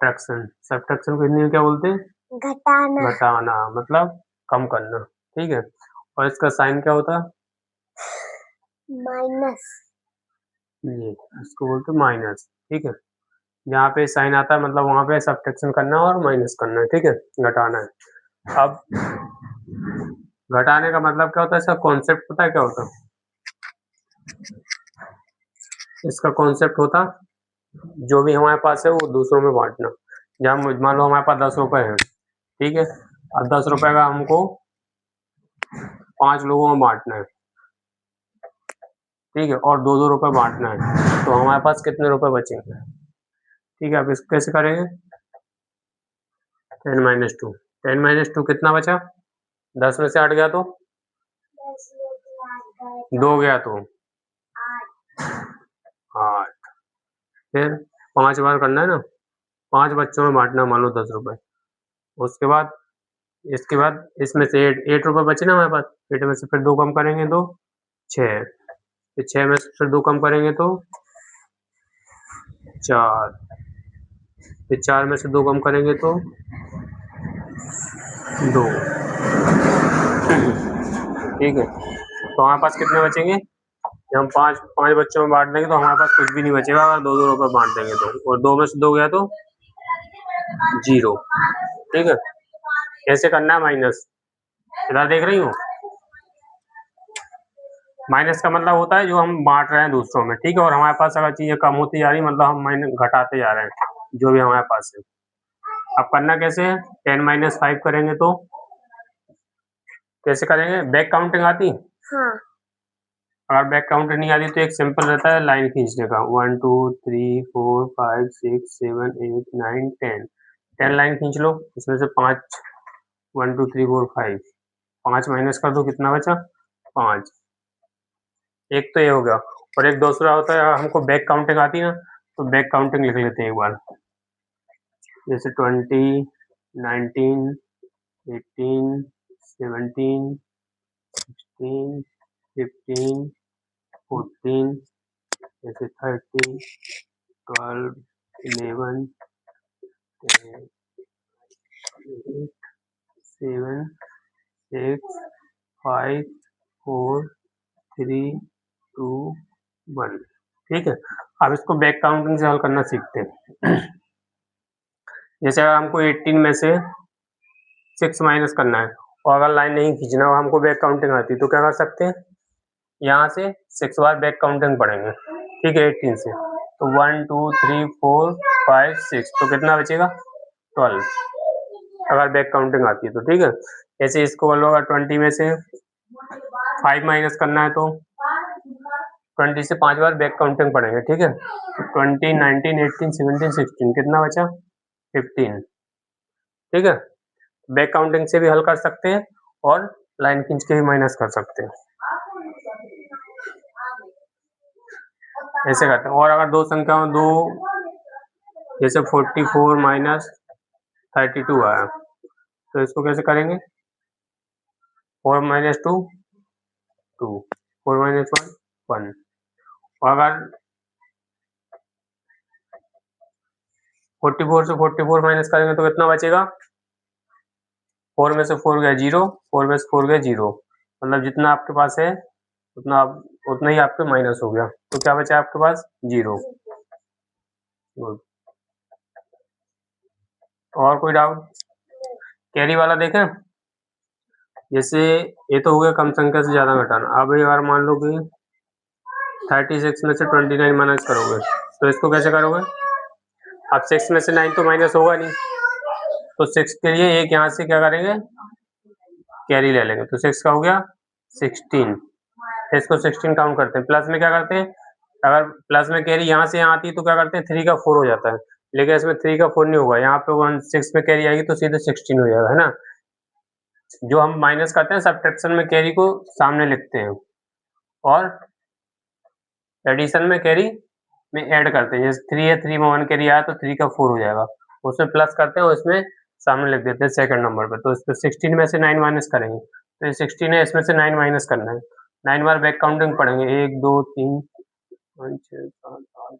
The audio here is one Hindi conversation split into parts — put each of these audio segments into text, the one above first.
सब्ट्रैक्शन। सब्ट्रैक्शन को हिंदी में क्या बोलते हैं? घटाना। घटाना मतलब कम करना, ठीक है। और इसका साइन क्या होता है? माइनस। ये इसको बोलते हैं माइनस, ठीक है। जहाँ पे साइन आता है मतलब वहाँ पे सब्ट्रैक्शन करना है और माइनस करना है, ठीक है, घटाना है। अब घटाने का मतलब क्या होता है? इसका कॉन्सेप्ट पता है क्या होता है? इसका कॉन्सेप्ट होता जो भी हमारे पास है वो दूसरों में बांटना। जहाँ मान लो हमारे पास 10 रुपए हैं, ठीक है, और 10 रुपए का हमको 5 लोगों में बांटना है, ठीक है, और 2-2 रुपए बांटना है, तो हमारे पास कितने रुपए बचेंगे? ठीक है, अब इसको कैसे करेंगे? 10 माइनस 2, 10 माइनस 2 कितना बचा? 10 में से 8 गया तो 2 गया तो 8, फिर 5 बार करना है ना, 5 बच्चों में बांटना, मान लो 10 रुपए। उसके बाद इसके बाद इसमें से 8 रुपए बचे ना हमारे पास, 8 में से फिर 2 कम करेंगे तो 6, फिर 6 में से फिर 2 कम करेंगे तो 4, फिर 4 में से 2 कम करेंगे तो 2, ठीक है। तो हमारे पास कितने बचेंगे? जब हम 5 बच्चों में बांट देंगे तो हमारे पास कुछ भी नहीं बचेगा, अगर 2-2 रुपए बांट देंगे तो, और 2 में से 2 गया तो 0, ठीक है। कैसे करना है माइनस? इधर देख रही हूँ, माइनस का मतलब होता है जो हम बांट रहे हैं दूसरों में, ठीक है, और हमारे पास अगर चीजें कम होती जा रही मतलब हम माइनस घटाते जा रहे हैं जो भी हमारे पास है। अब करना कैसे है? 10 माइनस 5 करेंगे तो कैसे करेंगे? बैक काउंटिंग आती? हाँ। अगर बैक काउंटिंग नहीं आती तो एक सिंपल रहता है लाइन खींचने का, 1 2 3 4 5 6 7 8 9 10, 10 लाइन खींच लो, इसमें से 5 1 2 3 4 5, 5 माइनस कर दो, कितना बचा? 5। एक तो ये हो गया, और एक दूसरा होता है हमको बैक काउंटिंग आती है ना, तो बैक काउंटिंग लिख लेते हैं एक बार, जैसे 20 19 18 17 16 15 14, जैसे 30 12 11 10 8 7 6 5 4 3 2 1, ठीक है। अब इसको बैक काउंटिंग से हल करना सीखते हैं। जैसे अगर हमको 18 में से 6 माइनस करना है और अगर लाइन नहीं खींचना और हमको बैक काउंटिंग आती तो क्या कर सकते हैं? यहाँ से 6 बार बैक काउंटिंग पढ़ेंगे, ठीक है, 18 से, तो 1 2 3 4 5 6, तो कितना बचेगा? 12, अगर बैक काउंटिंग आती है तो, ठीक है। ऐसे इसको बोलो अगर 20 में से 5 माइनस करना है तो 20 से 5 बार बैक काउंटिंग पढ़ेंगे, ठीक है, तो 20 19 18 17 16, कितना बचा? 15, ठीक है। बैक काउंटिंग से भी हल कर सकते हैं और लाइन खींच के भी माइनस कर सकते हैं, ऐसे करते हैं। और अगर दो संख्याओं दो जैसे 44 माइनस 32 आया तो इसको कैसे करेंगे? 4 माइनस 2 2, 4 माइनस 1 1, और अगर 44 से 44 माइनस करेंगे तो कितना बचेगा? 4 में से 4 गया 0, 4 में से 4 गया 0, मतलब जितना आपके पास है उतना ही आपके माइनस हो गया, तो क्या बचा आपके पास? 0। और कोई डाउट? कैरी वाला देखें, जैसे ये तो हो गया कम संख्या से ज्यादा घटाना। अब यार मान लो कि 36 में से 29 माइनस करोगे तो इसको कैसे करोगे? अब 6 में से 9 तो माइनस होगा नहीं, तो 6 के लिए एक यहाँ से क्या करेंगे? कैरी ले लेंगे, तो 6 का हो गया 16, इसको 16 काउंट करते हैं। प्लस में क्या करते हैं? अगर प्लस में कैरी यहाँ से यहाँ आती है तो क्या करते हैं? 3 का 4 हो जाता है, लेकिन इसमें 3 का 4 नहीं होगा, यहाँ पे 6 में कैरी आएगी तो सीधे 16 हो जाएगा, है ना। जो हम माइनस करते हैं सब्ट्रैक्शन में कैरी को सामने लिखते हैं और एडिशन में कैरी में ऐड करते हैं। जैसे 3 है, 3 में 1 कैरी आया तो 3 का 4 हो जाएगा, उसमें प्लस करते हैं, उसमें सामने लिख देते हैं सेकंड नंबर पे। तो इसमें 16 में से 9 माइनस करेंगे, तो ये 16 है, इसमें से 9 माइनस करना है, 9 बार बैक काउंटिंग पढ़ेंगे, 1 2 3 5 6 7 8,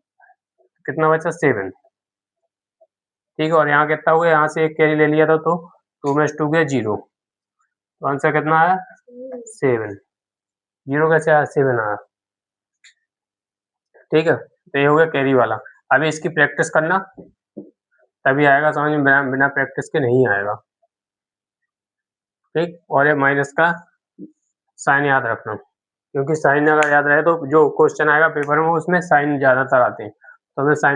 कितना बचा? 7, ठीक है। और यहाँ कितना हुआ, यहाँ से एक कैरी ले लिया था तो 2 में 2 गया 0, तो आंसर कितना आया 7। 0 कैसे आया, 7 आया। ठीक है, तो ये हो गया कैरी वाला। अभी इसकी प्रैक्टिस करना, तभी आएगा समझ में, बिना प्रैक्टिस के नहीं आएगा। ठीक, और ये माइनस का साइन याद रखना, क्योंकि साइन अगर याद रहे तो जो क्वेश्चन आएगा पेपर में उसमें साइन ज्यादातर आते हैं, तो हमें साइन